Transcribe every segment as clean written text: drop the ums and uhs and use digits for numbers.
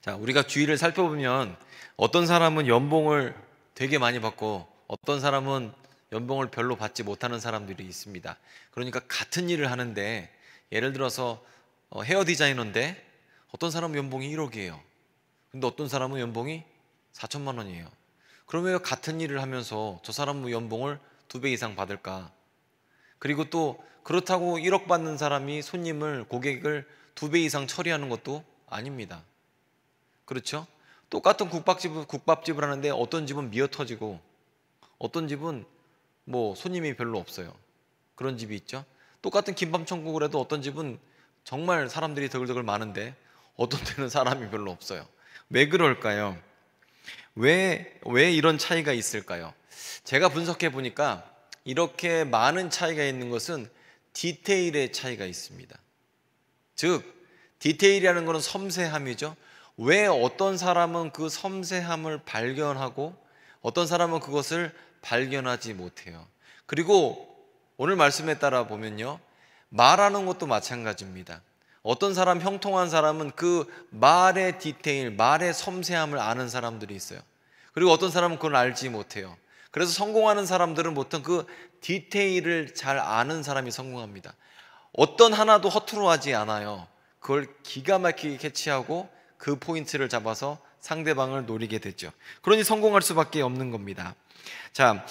자, 우리가 주위를 살펴보면 어떤 사람은 연봉을 되게 많이 받고 어떤 사람은 연봉을 별로 받지 못하는 사람들이 있습니다. 그러니까 같은 일을 하는데 예를 들어서 헤어 디자이너인데 어떤 사람은 연봉이 1억이에요. 근데 어떤 사람은 연봉이 4천만 원이에요. 그러면 왜 같은 일을 하면서 저 사람은 연봉을 2배 이상 받을까? 그리고 또 그렇다고 1억 받는 사람이 고객을 2배 이상 처리하는 것도 아닙니다. 그렇죠? 똑같은 국밥집을 하는데 어떤 집은 미어 터지고 어떤 집은 뭐 손님이 별로 없어요. 그런 집이 있죠. 똑같은 김밥 천국을 해도 어떤 집은 정말 사람들이 더글더글 많은데 어떤 데는 사람이 별로 없어요. 왜 그럴까요? 왜 이런 차이가 있을까요? 제가 분석해 보니까 이렇게 많은 차이가 있는 것은 디테일의 차이가 있습니다. 즉, 디테일이라는 것은 섬세함이죠. 왜 어떤 사람은 그 섬세함을 발견하고 어떤 사람은 그것을 발견하지 못해요. 그리고 오늘 말씀에 따라 보면요, 말하는 것도 마찬가지입니다. 어떤 사람, 형통한 사람은 그 말의 디테일, 말의 섬세함을 아는 사람들이 있어요. 그리고 어떤 사람은 그걸 알지 못해요. 그래서 성공하는 사람들은 보통 그 디테일을 잘 아는 사람이 성공합니다. 어떤 하나도 허투루 하지 않아요. 그걸 기가 막히게 캐치하고 그 포인트를 잡아서 상대방을 노리게 되죠. 그러니 성공할 수밖에 없는 겁니다. 자,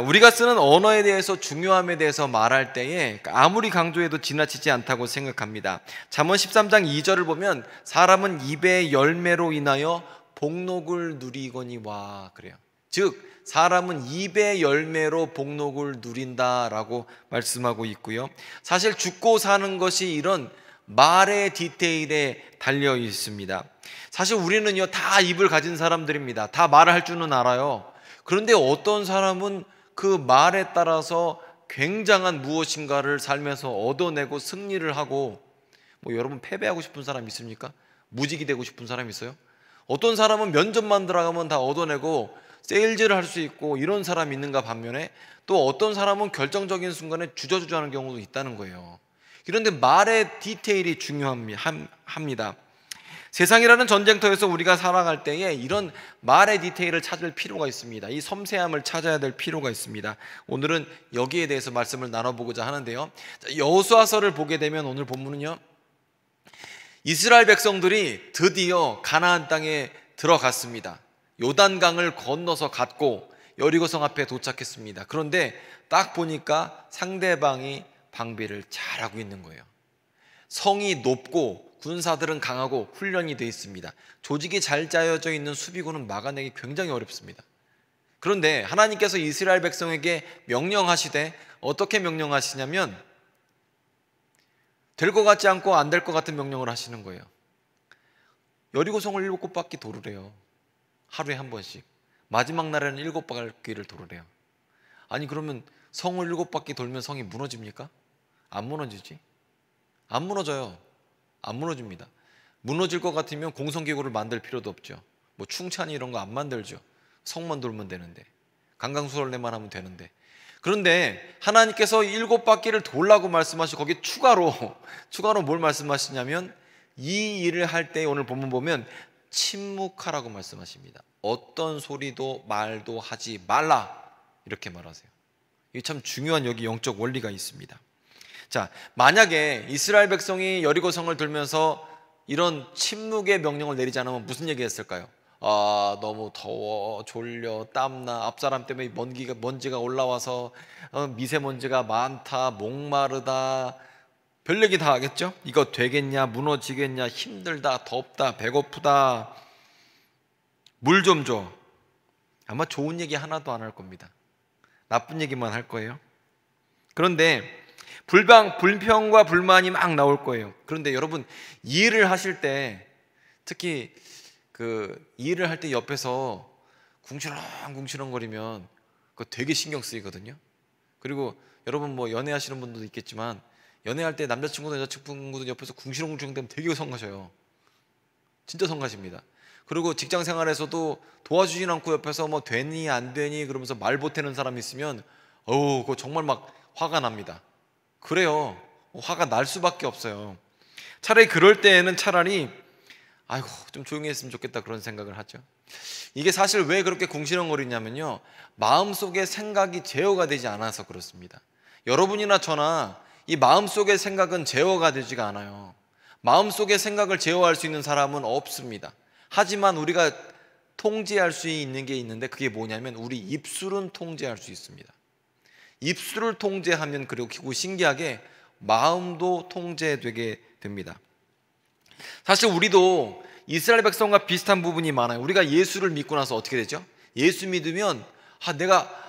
우리가 쓰는 언어에 대해서 중요함에 대해서 말할 때에 아무리 강조해도 지나치지 않다고 생각합니다. 잠언 13장 2절을 보면 사람은 입의 열매로 인하여 복록을 누리거니와 그래요. 즉 사람은 입의 열매로 복록을 누린다라고 말씀하고 있고요. 사실 죽고 사는 것이 이런 말의 디테일에 달려 있습니다. 사실 우리는요 다 입을 가진 사람들입니다. 다 말을 할 줄은 알아요. 그런데 어떤 사람은 그 말에 따라서 굉장한 무엇인가를 살면서 얻어내고 승리를 하고, 뭐 여러분 패배하고 싶은 사람 있습니까? 무직이 되고 싶은 사람 있어요? 어떤 사람은 면접만 들어가면 다 얻어내고 세일즈를 할 수 있고 이런 사람이 있는가 반면에 또 어떤 사람은 결정적인 순간에 주저주저하는 경우도 있다는 거예요. 그런데 말의 디테일이 중요합니다. 세상이라는 전쟁터에서 우리가 살아갈 때에 이런 말의 디테일을 찾을 필요가 있습니다. 이 섬세함을 찾아야 될 필요가 있습니다. 오늘은 여기에 대해서 말씀을 나눠보고자 하는데요, 여호수아서를 보게 되면 오늘 본문은요, 이스라엘 백성들이 드디어 가나안 땅에 들어갔습니다. 요단강을 건너서 갔고 여리고성 앞에 도착했습니다. 그런데 딱 보니까 상대방이 방비를 잘하고 있는 거예요. 성이 높고 군사들은 강하고 훈련이 되어 있습니다. 조직이 잘 짜여져 있는 수비군은 막아내기 굉장히 어렵습니다. 그런데 하나님께서 이스라엘 백성에게 명령하시되 어떻게 명령하시냐면 될 것 같지 않고 안 될 것 같은 명령을 하시는 거예요. 여리고성을 7바퀴 도르래요. 하루에 한 번씩. 마지막 날에는 7바퀴를 도르래요. 아니 그러면 성을 7바퀴 돌면 성이 무너집니까? 안 무너지지. 안 무너져요. 안 무너집니다. 무너질 것 같으면 공성기구를 만들 필요도 없죠. 뭐 충찬이 이런 거 안 만들죠. 성만 돌면 되는데, 강강수월래만 하면 되는데. 그런데 하나님께서 7바퀴를 돌라고 말씀하시고 거기에 추가로 뭘 말씀하시냐면 이 일을 할 때 오늘 본문 보면 침묵하라고 말씀하십니다. 어떤 소리도 말도 하지 말라 이렇게 말하세요. 이게 참 중요한 여기 영적 원리가 있습니다. 자, 만약에 이스라엘 백성이 여리고성을 돌면서 이런 침묵의 명령을 내리지 않으면 무슨 얘기 했을까요? 아, 너무 더워, 졸려, 땀나, 앞사람 때문에 먼지가 올라와서 미세먼지가 많다, 목마르다, 별 얘기 다 하겠죠? 이거 되겠냐, 무너지겠냐, 힘들다, 덥다, 배고프다, 물 좀 줘. 아마 좋은 얘기 하나도 안 할 겁니다. 나쁜 얘기만 할 거예요. 그런데 불평과 불만이 막 나올 거예요. 그런데 여러분, 이 일을 하실 때, 특히 이 일을 할 때 옆에서 궁시렁궁시렁 거리면 그거 되게 신경 쓰이거든요. 그리고 여러분 뭐 연애하시는 분들도 있겠지만 연애할 때 남자친구도 여자친구도 옆에서 궁시렁궁시렁 되면 되게 성가셔요. 진짜 성가십니다. 그리고 직장 생활에서도 도와주진 않고 옆에서 뭐 되니 안 되니 그러면서 말 보태는 사람이 있으면 그거 정말 막 화가 납니다. 그래요. 화가 날 수밖에 없어요. 차라리 그럴 때에는 차라리 아이고 좀 조용히 했으면 좋겠다 그런 생각을 하죠. 이게 사실 왜 그렇게 궁시렁거리냐면요, 마음속에 생각이 제어가 되지 않아서 그렇습니다. 여러분이나 저나 이 마음속의 생각은 제어가 되지가 않아요. 마음속의 생각을 제어할 수 있는 사람은 없습니다. 하지만 우리가 통제할 수 있는 게 있는데, 그게 뭐냐면 우리 입술은 통제할 수 있습니다. 입술을 통제하면, 그리고 신기하게 마음도 통제되게 됩니다. 사실 우리도 이스라엘 백성과 비슷한 부분이 많아요. 우리가 예수를 믿고 나서 어떻게 되죠? 예수 믿으면 내가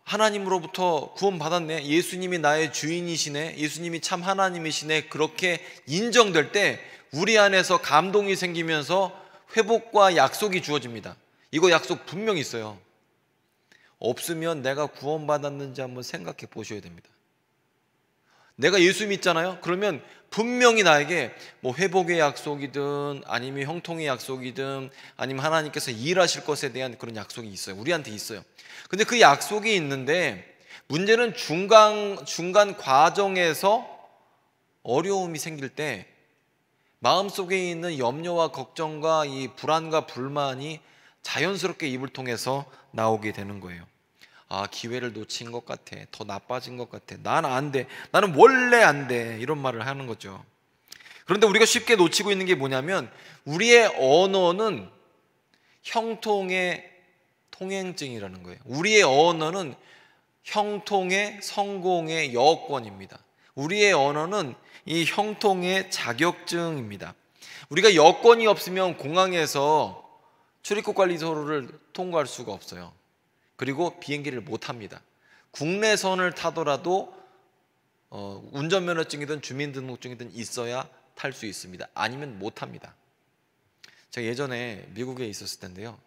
하나님으로부터 구원받았네, 예수님이 나의 주인이시네, 예수님이 참 하나님이시네, 그렇게 인정될 때 우리 안에서 감동이 생기면서 회복과 약속이 주어집니다. 이거 약속 분명히 있어요. 없으면 내가 구원받았는지 한번 생각해 보셔야 됩니다. 내가 예수 믿잖아요? 그러면 분명히 나에게 뭐 회복의 약속이든 아니면 형통의 약속이든 아니면 하나님께서 일하실 것에 대한 그런 약속이 있어요. 우리한테 있어요. 근데 그 약속이 있는데 문제는 중간 과정에서 어려움이 생길 때 마음속에 있는 염려와 걱정과 이 불안과 불만이 자연스럽게 입을 통해서 나오게 되는 거예요. 기회를 놓친 것 같아, 더 나빠진 것 같아, 난 안 돼, 나는 원래 안 돼, 이런 말을 하는 거죠. 그런데 우리가 쉽게 놓치고 있는 게 뭐냐면 우리의 언어는 형통의 통행증이라는 거예요. 우리의 언어는 형통의 성공의 여건입니다. 우리의 언어는 이 형통의 자격증입니다. 우리가 여건이 없으면 공항에서 출입국 관리소를 통과할 수가 없어요. 그리고 비행기를 못 합니다. 국내선을 타더라도 운전면허증이든 주민등록증이든 있어야 탈 수 있습니다. 아니면 못 합니다. 제가 예전에 미국에 있었을 텐데요,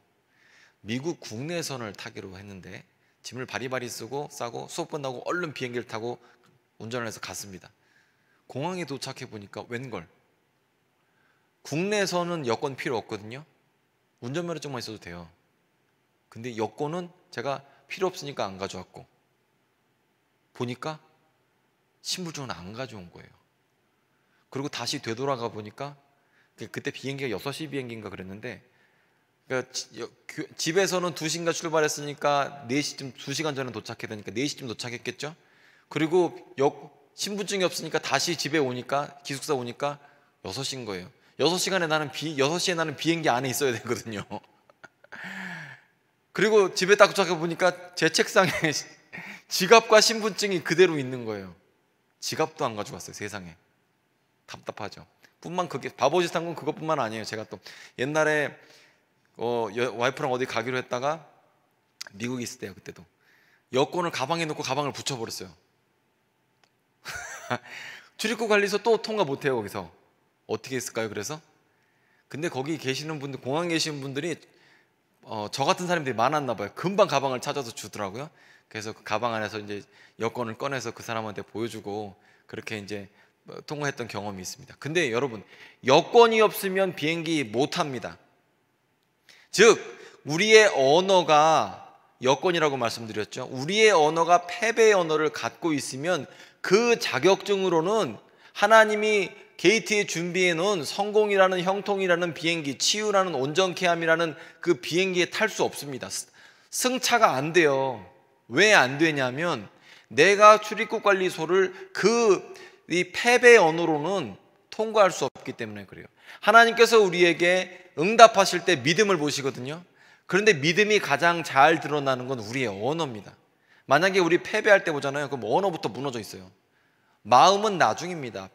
미국 국내선을 타기로 했는데 짐을 바리바리 싸고 수업 끝나고 얼른 비행기를 타고 운전을 해서 갔습니다. 공항에 도착해 보니까 웬걸, 국내선은 여권 필요 없거든요. 운전면허증만 있어도 돼요. 근데 여권은 제가 필요 없으니까 안 가져왔고, 보니까 신분증은 안 가져온 거예요. 그리고 다시 되돌아가 보니까 그때 비행기가 6시 비행기인가 그랬는데, 그러니까 집에서는 2시인가 출발했으니까 4시쯤, 2시간 전에 도착해야 되니까 4시쯤 도착했겠죠. 그리고 신분증이 없으니까 다시 집에 오니까, 기숙사 오니까 6시인 거예요. 6시에 나는 비행기 안에 있어야 되거든요. 그리고 집에 딱 도착해 보니까 제 책상에 지갑과 신분증이 그대로 있는 거예요. 지갑도 안 가져왔어요. 세상에. 답답하죠. 그게 바보짓 한 건 그것뿐만 아니에요. 제가 또 옛날에 와이프랑 어디 가기로 했다가 미국에 있을 때요, 그때도 여권을 가방에 넣고 가방을 붙여버렸어요. 출입국 관리소 또 통과 못해요. 거기서 어떻게 했을까요? 그래서 근데 거기 계시는 분들, 공항에 계시는 분들이 저 같은 사람들이 많았나 봐요. 금방 가방을 찾아서 주더라고요. 그래서 그 가방 안에서 이제 여권을 꺼내서 그 사람한테 보여주고 그렇게 이제 통과했던 경험이 있습니다. 근데 여러분, 여권이 없으면 비행기 못 합니다. 즉 우리의 언어가 여권이라고 말씀드렸죠. 우리의 언어가 패배의 언어를 갖고 있으면 그 자격증으로는 하나님이 게이트에 준비해 놓은 성공이라는, 형통이라는 비행기, 치유라는, 온전케함이라는 그 비행기에 탈 수 없습니다. 승차가 안 돼요. 왜 안 되냐면 내가 출입국 관리소를 이 패배의 언어로는 통과할 수 없기 때문에 그래요. 하나님께서 우리에게 응답하실 때 믿음을 보시거든요. 그런데 믿음이 가장 잘 드러나는 건 우리의 언어입니다. 만약에 우리 패배할 때 보잖아요. 그럼 언어부터 무너져 있어요. 마음은 나중입니다.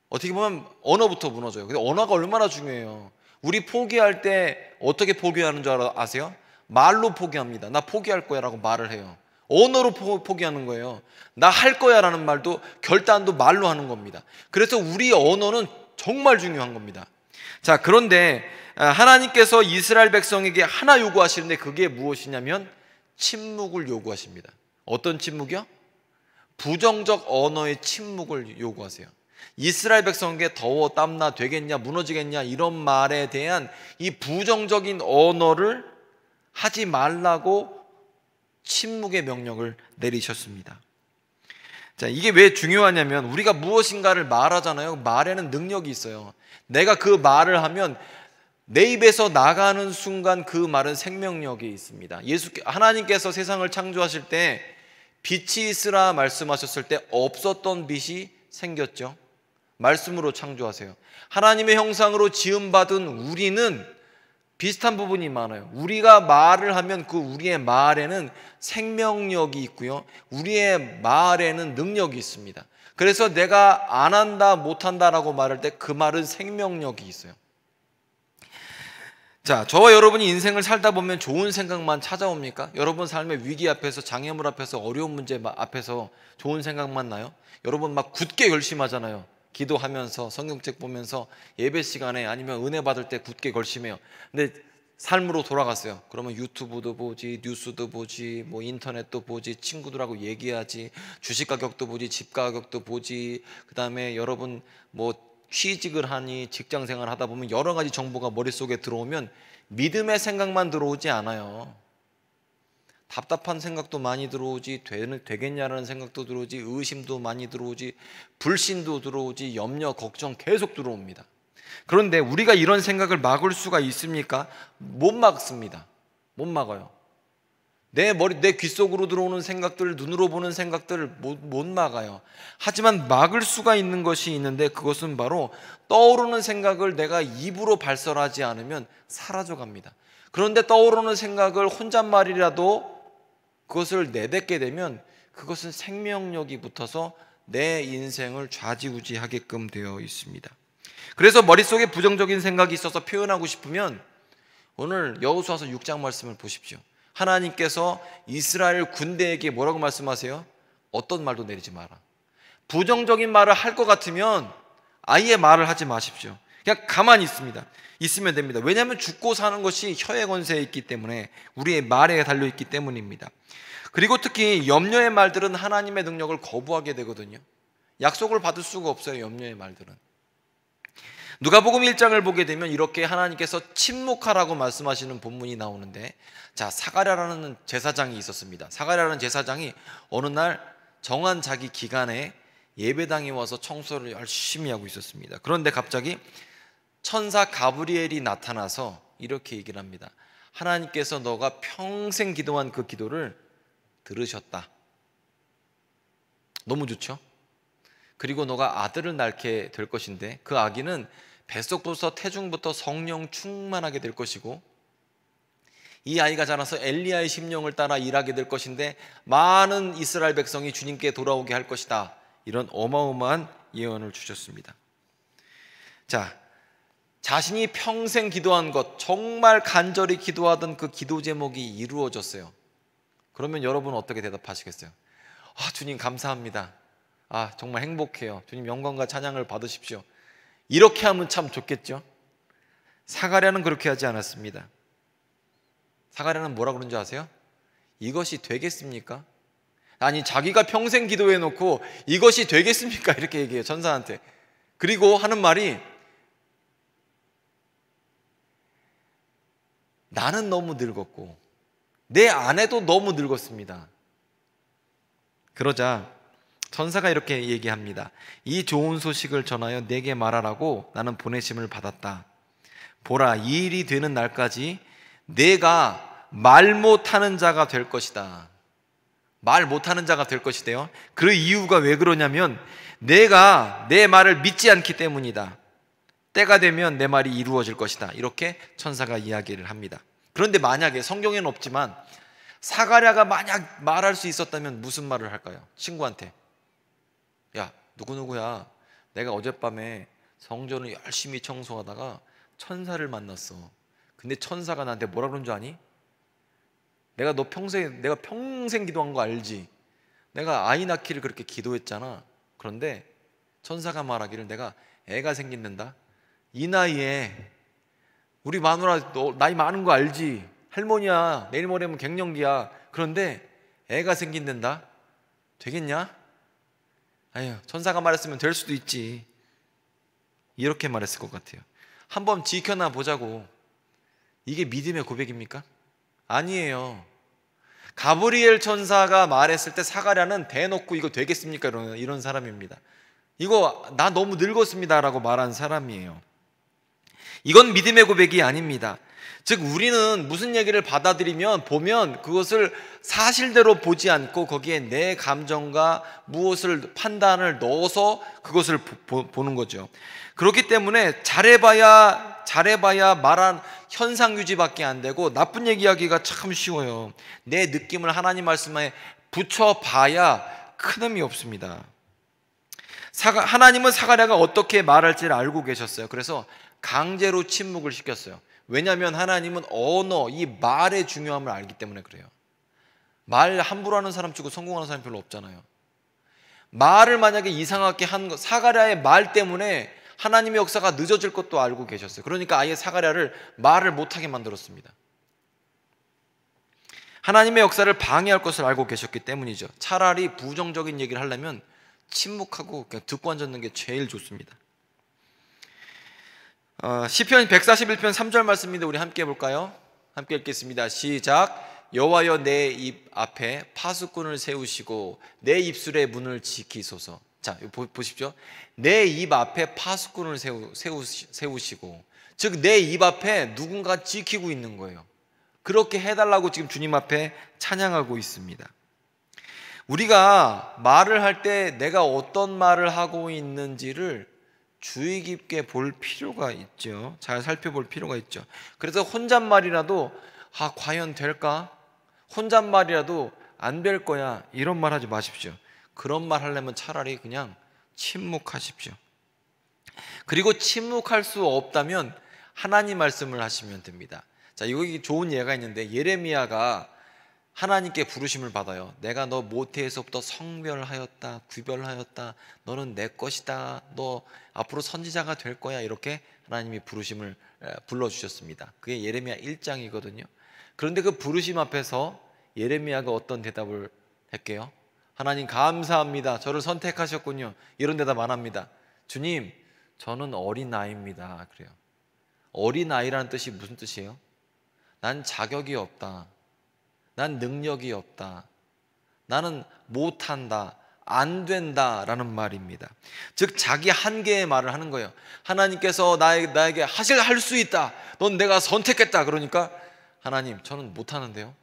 어떻게 보면 언어부터 무너져요. 근데 언어가 얼마나 중요해요. 우리 포기할 때 어떻게 포기하는 줄 아세요? 말로 포기합니다. 나 포기할 거야 라고 말을 해요. 언어로 포기하는 거예요. 나 할 거야 라는 말도, 결단도 말로 하는 겁니다. 그래서 우리 언어는 정말 중요한 겁니다. 자, 그런데 하나님께서 이스라엘 백성에게 하나 요구하시는데 그게 무엇이냐면 침묵을 요구하십니다. 어떤 침묵이요? 부정적 언어의 침묵을 요구하세요. 이스라엘 백성에게 더워 땀나 되겠냐, 무너지겠냐, 이런 말에 대한 이 부정적인 언어를 하지 말라고 침묵의 명령을 내리셨습니다. 자, 이게 왜 중요하냐면 우리가 무엇인가를 말하잖아요. 말에는 능력이 있어요. 내가 그 말을 하면 내 입에서 나가는 순간 그 말은 생명력이 있습니다. 하나님께서 세상을 창조하실 때 빛이 있으라 말씀하셨을 때 없었던 빛이 생겼죠. 말씀으로 창조하세요. 하나님의 형상으로 지음받은 우리는 비슷한 부분이 많아요. 우리가 말을 하면 그 우리의 말에는 생명력이 있고요, 우리의 말에는 능력이 있습니다. 그래서 내가 안 한다, 못 한다라고 말할 때 그 말은 생명력이 있어요. 자, 저와 여러분이 인생을 살다 보면 좋은 생각만 찾아옵니까? 여러분 삶의 위기 앞에서, 장애물 앞에서, 어려운 문제 앞에서 좋은 생각만 나요? 여러분 막 굳게 결심하잖아요. 기도하면서, 성경책 보면서, 예배 시간에, 아니면 은혜 받을 때 굳게 결심해요. 근데 삶으로 돌아갔어요. 그러면 유튜브도 보지, 뉴스도 보지, 뭐 인터넷도 보지, 친구들하고 얘기하지, 주식 가격도 보지, 집 가격도 보지, 그 다음에 여러분 뭐 취직을 하니, 직장 생활 하다 보면 여러 가지 정보가 머릿속에 들어오면 믿음의 생각만 들어오지 않아요. 답답한 생각도 많이 들어오지, 되겠냐라는 생각도 들어오지, 의심도 많이 들어오지, 불신도 들어오지, 염려, 걱정 계속 들어옵니다. 그런데 우리가 이런 생각을 막을 수가 있습니까? 못 막습니다. 못 막아요. 내 귀 속으로 들어오는 생각들, 눈으로 보는 생각들을 못 막아요. 하지만 막을 수가 있는 것이 있는데, 그것은 바로 떠오르는 생각을 내가 입으로 발설하지 않으면 사라져 갑니다. 그런데 떠오르는 생각을 혼잣말이라도 그것을 내뱉게 되면 그것은 생명력이 붙어서 내 인생을 좌지우지하게끔 되어 있습니다. 그래서 머릿속에 부정적인 생각이 있어서 표현하고 싶으면 오늘 여호수아서 6장 말씀을 보십시오. 하나님께서 이스라엘 군대에게 뭐라고 말씀하세요? 어떤 말도 내리지 마라. 부정적인 말을 할 것 같으면 아예 말을 하지 마십시오. 그냥 가만히 있으면 됩니다. 왜냐하면 죽고 사는 것이 혀의 권세에 있기 때문에, 우리의 말에 달려있기 때문입니다. 그리고 특히 염려의 말들은 하나님의 능력을 거부하게 되거든요. 약속을 받을 수가 없어요, 염려의 말들은. 누가복음 1장을 보게 되면 이렇게 하나님께서 침묵하라고 말씀하시는 본문이 나오는데, 자, 사가랴라는 제사장이 있었습니다. 사가랴라는 제사장이 어느 날 정한 자기 기간에 예배당에 와서 청소를 열심히 하고 있었습니다. 그런데 갑자기 천사 가브리엘이 나타나서 이렇게 얘기를 합니다. 하나님께서 너가 평생 기도한 그 기도를 들으셨다. 너무 좋죠? 그리고 너가 아들을 낳게 될 것인데, 그 아기는 뱃속부터 태중부터 성령 충만하게 될 것이고, 이 아이가 자라서 엘리야의 심령을 따라 일하게 될 것인데 많은 이스라엘 백성이 주님께 돌아오게 할 것이다. 이런 어마어마한 예언을 주셨습니다. 자, 자신이 평생 기도한 것, 정말 간절히 기도하던 그 기도 제목이 이루어졌어요. 그러면 여러분은 어떻게 대답하시겠어요? 주님 감사합니다. 정말 행복해요. 주님 영광과 찬양을 받으십시오. 이렇게 하면 참 좋겠죠? 사가랴는 그렇게 하지 않았습니다. 사가랴는 뭐라 그런 줄 아세요? 이것이 되겠습니까? 아니, 자기가 평생 기도해 놓고 이것이 되겠습니까? 이렇게 얘기해요, 천사한테. 그리고 하는 말이, 나는 너무 늙었고 내 아내도 너무 늙었습니다. 그러자 천사가 이렇게 얘기합니다. 이 좋은 소식을 전하여 내게 말하라고 나는 보내심을 받았다. 보라, 이 일이 되는 날까지 내가 말 못하는 자가 될 것이다. 말 못하는 자가 될 것이대요. 그 이유가 왜 그러냐면 내가 내 말을 믿지 않기 때문이다. 때가 되면 내 말이 이루어질 것이다. 이렇게 천사가 이야기를 합니다. 그런데 만약에, 성경에는 없지만 사가랴가 만약 말할 수 있었다면 무슨 말을 할까요? 친구한테, 야, 누구누구야, 내가 어젯밤에 성전을 열심히 청소하다가 천사를 만났어. 근데 천사가 나한테 뭐라 그런 줄 아니? 내가 평생 기도한 거 알지? 내가 아이 낳기를 그렇게 기도했잖아. 그런데 천사가 말하기를 내가 애가 생긴단다. 이 나이에, 우리 마누라 너 나이 많은 거 알지? 할머니야, 내일 모레면 갱년기야. 그런데 애가 생긴단다. 되겠냐? 아유, 천사가 말했으면 될 수도 있지. 이렇게 말했을 것 같아요. 한번 지켜나 보자고. 이게 믿음의 고백입니까? 아니에요. 가브리엘 천사가 말했을 때 사가랴는 대놓고 이거 되겠습니까? 이런 사람입니다. 이거 나 너무 늙었습니다 라고 말한 사람이에요. 이건 믿음의 고백이 아닙니다. 즉 우리는 무슨 얘기를 보면 그것을 사실대로 보지 않고 거기에 내 감정과 무엇을 판단을 넣어서 그것을 보는 거죠. 그렇기 때문에 잘해봐야 말한 현상 유지밖에 안 되고 나쁜 얘기하기가 참 쉬워요. 내 느낌을 하나님 말씀에 붙여봐야 큰 의미 없습니다. 하나님은 사가랴가 어떻게 말할지를 알고 계셨어요. 그래서 강제로 침묵을 시켰어요. 왜냐하면 하나님은 언어, 이 말의 중요함을 알기 때문에 그래요. 말 함부로 하는 사람 치고 성공하는 사람이 별로 없잖아요. 말을 만약에 이상하게 한 사가랴의 말 때문에 하나님의 역사가 늦어질 것도 알고 계셨어요. 그러니까 아예 사가랴를 말을 못하게 만들었습니다. 하나님의 역사를 방해할 것을 알고 계셨기 때문이죠. 차라리 부정적인 얘기를 하려면 침묵하고 그냥 듣고 앉는 게 제일 좋습니다. 시편 141편 3절 말씀인데 우리 함께 해볼까요? 함께 읽겠습니다. 시작. 여호와여 내 입 앞에 파수꾼을 세우시고 내 입술의 문을 지키소서. 자, 보십시오. 내 입 앞에 파수꾼을 세우시고, 즉 내 입 앞에 누군가 지키고 있는 거예요. 그렇게 해달라고 지금 주님 앞에 찬양하고 있습니다. 우리가 말을 할 때 내가 어떤 말을 하고 있는지를 주의 깊게 볼 필요가 있죠. 잘 살펴볼 필요가 있죠. 그래서 혼잣말이라도 과연 될까? 혼잣말이라도 안 될 거야, 이런 말 하지 마십시오. 그런 말 하려면 차라리 그냥 침묵하십시오. 그리고 침묵할 수 없다면 하나님 말씀을 하시면 됩니다. 자, 여기 좋은 예가 있는데 예레미야가 하나님께 부르심을 받아요. 내가 너 모태에서부터 성별하였다, 구별하였다. 너는 내 것이다. 너 앞으로 선지자가 될 거야. 이렇게 하나님이 부르심을 불러주셨습니다. 그게 예레미야 1장이거든요. 그런데 그 부르심 앞에서 예레미야가 어떤 대답을 할게요? 하나님 감사합니다. 저를 선택하셨군요. 이런 대답 안 합니다. 주님, 저는 어린아이입니다. 그래요. 어린아이라는 뜻이 무슨 뜻이에요? 난 자격이 없다. 난 능력이 없다. 나는 못한다. 안 된다라는 말입니다. 즉 자기 한계의 말을 하는 거예요. 하나님께서 나에게 할 수 있다. 넌 내가 선택했다. 그러니까 하나님, 저는 못하는데요.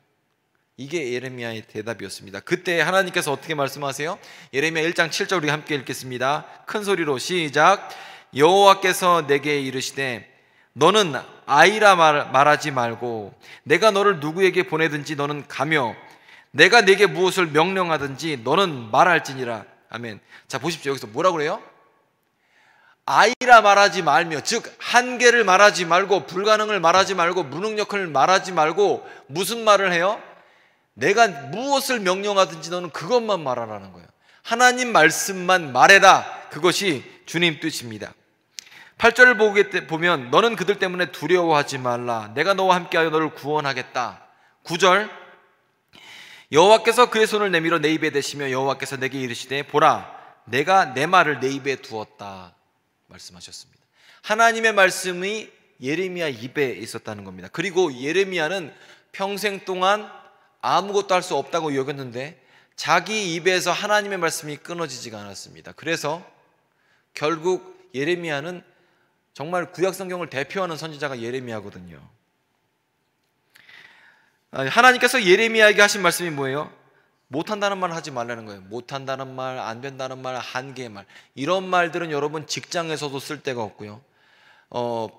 이게 예레미야의 대답이었습니다. 그때 하나님께서 어떻게 말씀하세요? 예레미야 1장 7절 우리 함께 읽겠습니다. 큰 소리로 시작. 여호와께서 내게 이르시되 너는 아이라 말하지 말고 내가 너를 누구에게 보내든지 너는 가며 내가 내게 무엇을 명령하든지 너는 말할지니라. 아멘. 자, 보십시오. 여기서 뭐라고 그래요? 아이라 말하지 말며, 즉 한계를 말하지 말고 불가능을 말하지 말고 무능력을 말하지 말고 무슨 말을 해요? 내가 무엇을 명령하든지 너는 그것만 말하라는 거예요. 하나님 말씀만 말해라. 그것이 주님 뜻입니다. 8절을 보면 너는 그들 때문에 두려워하지 말라. 내가 너와 함께하여 너를 구원하겠다. 9절 여호와께서 그의 손을 내밀어 내 입에 대시며 여호와께서 내게 이르시되 보라 내가 내 말을 내 입에 두었다 말씀하셨습니다. 하나님의 말씀이 예레미야 입에 있었다는 겁니다. 그리고 예레미야는 평생 동안 아무것도 할 수 없다고 여겼는데 자기 입에서 하나님의 말씀이 끊어지지가 않았습니다. 그래서 결국 예레미야는 정말 구약 성경을 대표하는 선지자가 예레미야거든요. 하나님께서 예레미야에게 하신 말씀이 뭐예요? 못한다는 말 하지 말라는 거예요. 못한다는 말, 안 된다는 말, 한계의 말. 이런 말들은 여러분 직장에서도 쓸 데가 없고요.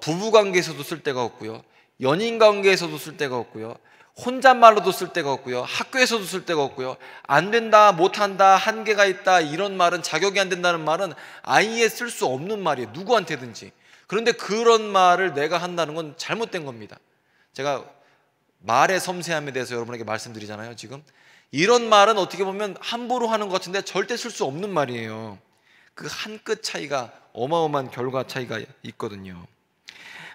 부부관계에서도 쓸 데가 없고요. 연인관계에서도 쓸 데가 없고요. 혼잣말로도 쓸 데가 없고요. 학교에서도 쓸 데가 없고요. 안 된다, 못한다, 한계가 있다 이런 말은, 자격이 안 된다는 말은 아예 쓸 수 없는 말이에요. 누구한테든지. 그런데 그런 말을 내가 한다는 건 잘못된 겁니다. 제가 말의 섬세함에 대해서 여러분에게 말씀드리잖아요. 지금 이런 말은 어떻게 보면 함부로 하는 것 같은데 절대 쓸 수 없는 말이에요. 그 한 끗 차이가 어마어마한 결과 차이가 있거든요.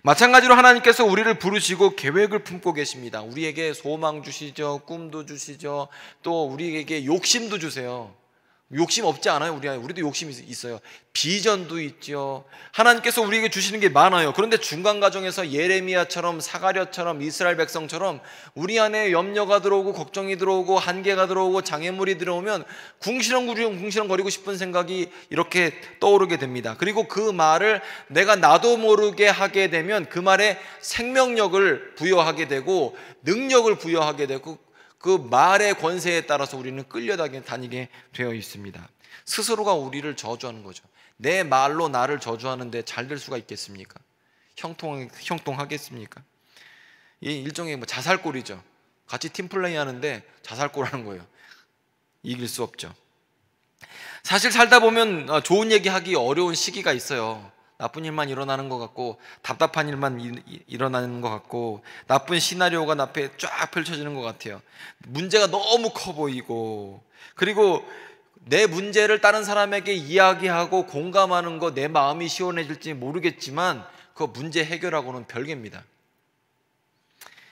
마찬가지로 하나님께서 우리를 부르시고 계획을 품고 계십니다. 우리에게 소망 주시죠. 꿈도 주시죠. 또 우리에게 욕심도 주세요. 욕심 없지 않아요? 우리도 욕심이 있어요. 비전도 있죠. 하나님께서 우리에게 주시는 게 많아요. 그런데 중간 과정에서 예레미야처럼, 사가랴처럼, 이스라엘 백성처럼 우리 안에 염려가 들어오고 걱정이 들어오고 한계가 들어오고 장애물이 들어오면 궁시렁거리고 싶은 생각이 이렇게 떠오르게 됩니다. 그리고 그 말을 내가 나도 모르게 하게 되면 그 말에 생명력을 부여하게 되고 능력을 부여하게 되고 그 말의 권세에 따라서 우리는 끌려다니게 되어 있습니다. 스스로가 우리를 저주하는 거죠. 내 말로 나를 저주하는데 잘 될 수가 있겠습니까? 형통하겠습니까? 이 일종의 자살골이죠. 같이 팀플레이 하는데 자살골 하는 거예요. 이길 수 없죠. 사실 살다 보면 좋은 얘기하기 어려운 시기가 있어요. 나쁜 일만 일어나는 것 같고, 답답한 일만 일어나는 것 같고, 나쁜 시나리오가 앞에 쫙 펼쳐지는 것 같아요. 문제가 너무 커 보이고, 그리고 내 문제를 다른 사람에게 이야기하고 공감하는 거 내 마음이 시원해질지 모르겠지만 그 문제 해결하고는 별개입니다.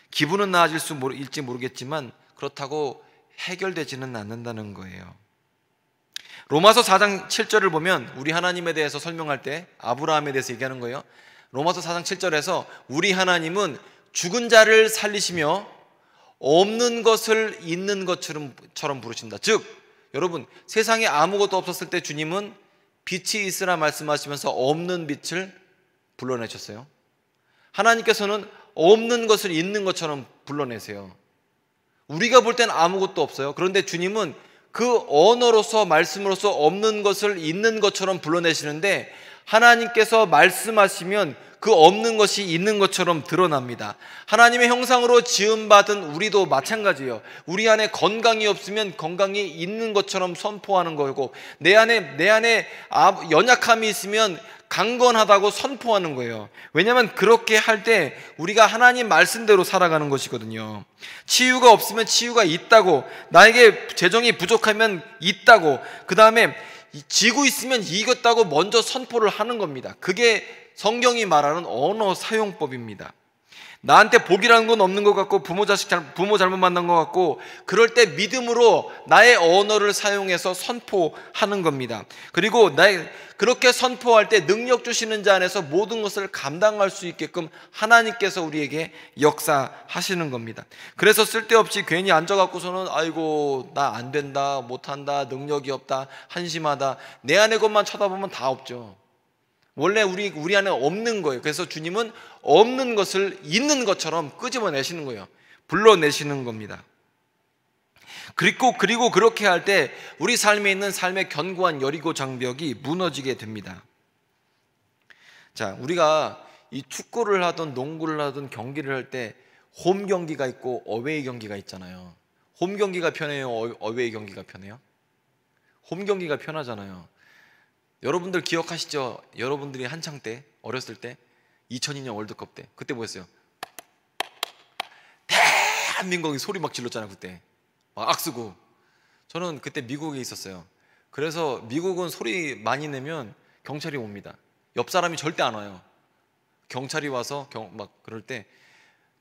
기분은 나아질지 모르겠지만 그렇다고 해결되지는 않는다는 거예요. 로마서 4장 7절을 보면 우리 하나님에 대해서 설명할 때 아브라함에 대해서 얘기하는 거예요. 로마서 4장 7절에서 우리 하나님은 죽은 자를 살리시며 없는 것을 있는 것처럼 부르신다. 즉 여러분, 세상에 아무것도 없었을 때 주님은 빛이 있으라 말씀하시면서 없는 빛을 불러내셨어요. 하나님께서는 없는 것을 있는 것처럼 불러내세요. 우리가 볼 때는 아무것도 없어요. 그런데 주님은 그 언어로서 말씀으로서 없는 것을 있는 것처럼 불러내시는데 하나님께서 말씀하시면 그 없는 것이 있는 것처럼 드러납니다. 하나님의 형상으로 지음받은 우리도 마찬가지예요. 우리 안에 건강이 없으면 건강이 있는 것처럼 선포하는 거고 내 안에 연약함이 있으면 강건하다고 선포하는 거예요. 왜냐하면 그렇게 할 때 우리가 하나님 말씀대로 살아가는 것이거든요. 치유가 없으면 치유가 있다고, 나에게 재정이 부족하면 있다고, 그 다음에 지고 있으면 이겼다고 먼저 선포를 하는 겁니다. 그게 성경이 말하는 언어 사용법입니다. 나한테 복이라는 건 없는 것 같고 부모 잘못 만난 것 같고 그럴 때 믿음으로 나의 언어를 사용해서 선포하는 겁니다. 그리고 그렇게 선포할 때 능력 주시는 자 안에서 모든 것을 감당할 수 있게끔 하나님께서 우리에게 역사하시는 겁니다. 그래서 쓸데없이 괜히 앉아갖고서는 아이고 나 안 된다, 못한다, 능력이 없다, 한심하다, 내 안의 것만 쳐다보면 다 없죠. 원래 우리 안에 없는 거예요. 그래서 주님은 없는 것을 있는 것처럼 끄집어내시는 거예요. 불러내시는 겁니다. 그리고 그렇게 할 때 우리 삶에 있는 삶의 견고한 여리고 장벽이 무너지게 됩니다. 자, 우리가 이 축구를 하든 농구를 하든 경기를 할 때 홈 경기가 있고 어웨이 경기가 있잖아요. 홈 경기가 편해요? 어웨이 경기가 편해요? 홈 경기가 편하잖아요. 여러분들 기억하시죠? 여러분들이 한창 때 어렸을 때 2002년 월드컵 때 그때 뭐였어요? 대한민국이 소리 막 질렀잖아요. 그때 막 악쓰고. 저는 그때 미국에 있었어요. 그래서 미국은 소리 많이 내면 경찰이 옵니다. 옆 사람이 절대 안 와요. 경찰이 와서 막 그럴 때,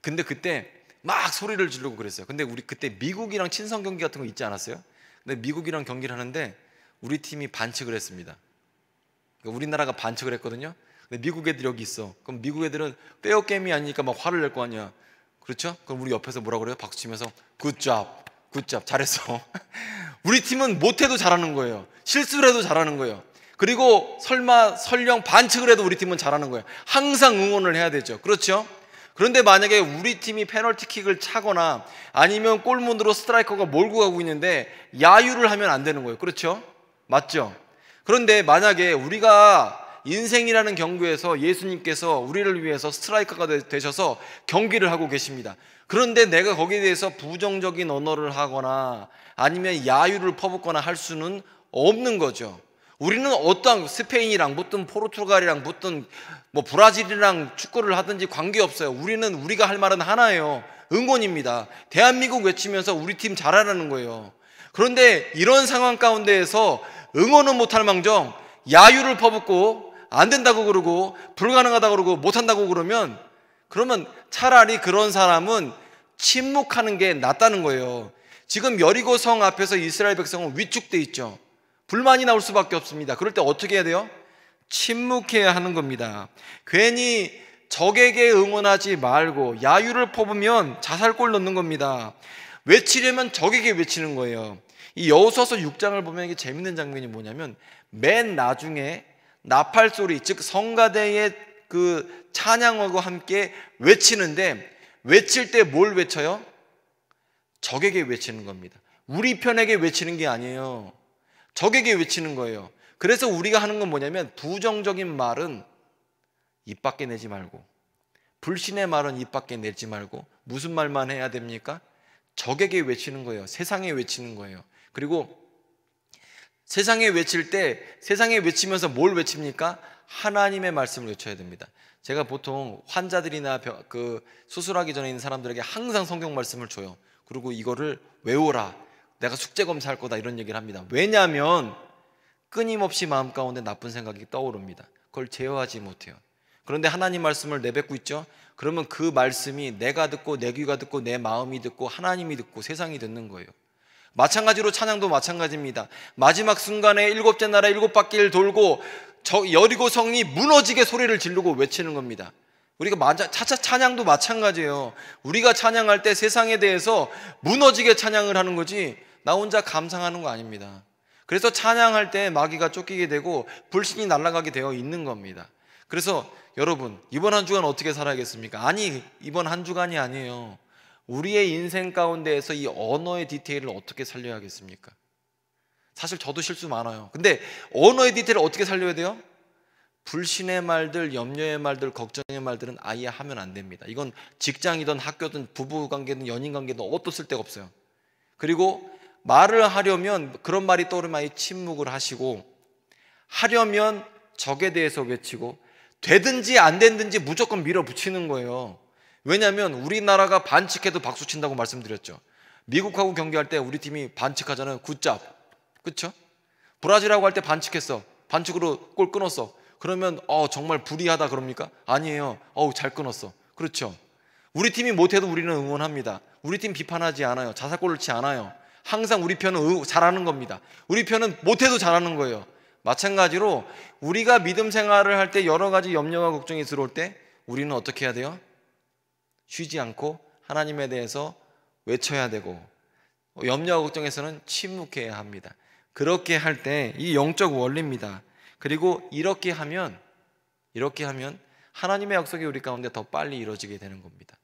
근데 그때 막 소리를 지르고 그랬어요. 근데 우리 그때 미국이랑 친선 경기 같은 거 있지 않았어요? 근데 미국이랑 경기를 하는데 우리 팀이 반칙을 했습니다. 우리나라가 반칙을 했거든요. 근데 미국 애들이 여기 있어. 그럼 미국 애들은 페어 게임이 아니니까 막 화를 낼 거 아니야. 그렇죠? 그럼 우리 옆에서 뭐라 그래요? 박수 치면서 굿잡, 잘했어. 우리 팀은 못해도 잘하는 거예요. 실수를 해도 잘하는 거예요. 그리고 설령 반칙을 해도 우리 팀은 잘하는 거예요. 항상 응원을 해야 되죠. 그렇죠? 그런데 만약에 우리 팀이 페널티킥을 차거나 아니면 골문으로 스트라이커가 몰고 가고 있는데 야유를 하면 안 되는 거예요. 그렇죠? 맞죠? 그런데 만약에 우리가 인생이라는 경기에서 예수님께서 우리를 위해서 스트라이커가 되셔서 경기를 하고 계십니다. 그런데 내가 거기에 대해서 부정적인 언어를 하거나 아니면 야유를 퍼붓거나 할 수는 없는 거죠. 우리는 어떠한 스페인이랑 붙든 포르투갈이랑 붙든 브라질이랑 축구를 하든지 관계없어요. 우리가 할 말은 하나예요. 응원입니다. 대한민국 외치면서 우리 팀 잘하라는 거예요. 그런데 이런 상황 가운데에서 응원은 못할 망정 야유를 퍼붓고 안 된다고 그러고 불가능하다고 그러고 못한다고 그러면 차라리 그런 사람은 침묵하는 게 낫다는 거예요. 지금 여리고 성 앞에서 이스라엘 백성은 위축돼 있죠. 불만이 나올 수밖에 없습니다. 그럴 때 어떻게 해야 돼요? 침묵해야 하는 겁니다. 괜히 적에게 응원하지 말고 야유를 퍼부면 자살골 넣는 겁니다. 외치려면 적에게 외치는 거예요. 이 여호수아서 6장을 보면 이게 재밌는 장면이 뭐냐면 맨 나중에 나팔 소리, 즉 성가대의 그 찬양하고 함께 외치는데, 외칠 때 뭘 외쳐요? 적에게 외치는 겁니다. 우리 편에게 외치는 게 아니에요. 적에게 외치는 거예요. 그래서 우리가 하는 건 뭐냐면 부정적인 말은 입 밖에 내지 말고, 불신의 말은 입 밖에 내지 말고 무슨 말만 해야 됩니까? 적에게 외치는 거예요. 세상에 외치는 거예요. 그리고 세상에 외칠 때 세상에 외치면서 뭘 외칩니까? 하나님의 말씀을 외쳐야 됩니다. 제가 보통 환자들이나 수술하기 전에 있는 사람들에게 항상 성경 말씀을 줘요. 그리고 이거를 외워라, 내가 숙제 검사할 거다, 이런 얘기를 합니다. 왜냐하면 끊임없이 마음 가운데 나쁜 생각이 떠오릅니다. 그걸 제어하지 못해요. 그런데 하나님 말씀을 내뱉고 있죠. 그러면 그 말씀이 내가 듣고 내 귀가 듣고 내 마음이 듣고 하나님이 듣고 세상이 듣는 거예요. 마찬가지로 찬양도 마찬가지입니다. 마지막 순간에 일곱째 나라 일곱 바퀴를 돌고 여리고 성이 무너지게 소리를 지르고 외치는 겁니다. 우리가 찬양도 마찬가지예요. 우리가 찬양할 때 세상에 대해서 무너지게 찬양을 하는 거지 나 혼자 감상하는 거 아닙니다. 그래서 찬양할 때 마귀가 쫓기게 되고 불신이 날아가게 되어 있는 겁니다. 그래서 여러분, 이번 한 주간 어떻게 살아야겠습니까? 아니, 이번 한 주간이 아니에요. 우리의 인생 가운데에서 이 언어의 디테일을 어떻게 살려야겠습니까? 사실 저도 실수 많아요. 근데 언어의 디테일을 어떻게 살려야 돼요? 불신의 말들, 염려의 말들, 걱정의 말들은 아예 하면 안 됩니다. 이건 직장이든 학교든 부부관계든 연인관계든 어떤 쓸데가 없어요. 그리고 말을 하려면 그런 말이 떠오르면 아예 침묵을 하시고, 하려면 적에 대해서 외치고, 되든지 안 되든지 무조건 밀어붙이는 거예요. 왜냐하면 우리나라가 반칙해도 박수 친다고 말씀드렸죠. 미국하고 경기할 때 우리 팀이 반칙하잖아요. 굿잡, 그렇죠? 브라질하고 할 때 반칙했어. 반칙으로 골 끊었어. 그러면 정말 불의하다 그럽니까? 아니에요. 잘 끊었어. 그렇죠? 우리 팀이 못해도 우리는 응원합니다. 우리 팀 비판하지 않아요. 자살골을 치지 않아요. 항상 우리 편은 잘하는 겁니다. 우리 편은 못해도 잘하는 거예요. 마찬가지로 우리가 믿음 생활을 할 때 여러 가지 염려와 걱정이 들어올 때 우리는 어떻게 해야 돼요? 쉬지 않고 하나님에 대해서 외쳐야 되고, 염려와 걱정에서는 침묵해야 합니다. 그렇게 할 때 이 영적 원리입니다. 그리고 이렇게 하면 하나님의 약속이 우리 가운데 더 빨리 이루어지게 되는 겁니다.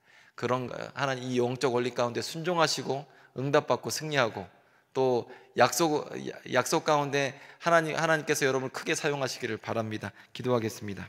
하나님 이 영적 원리 가운데 순종하시고 응답받고 승리하고, 또 약속 가운데 하나님께서 여러분을 크게 사용하시기를 바랍니다. 기도하겠습니다.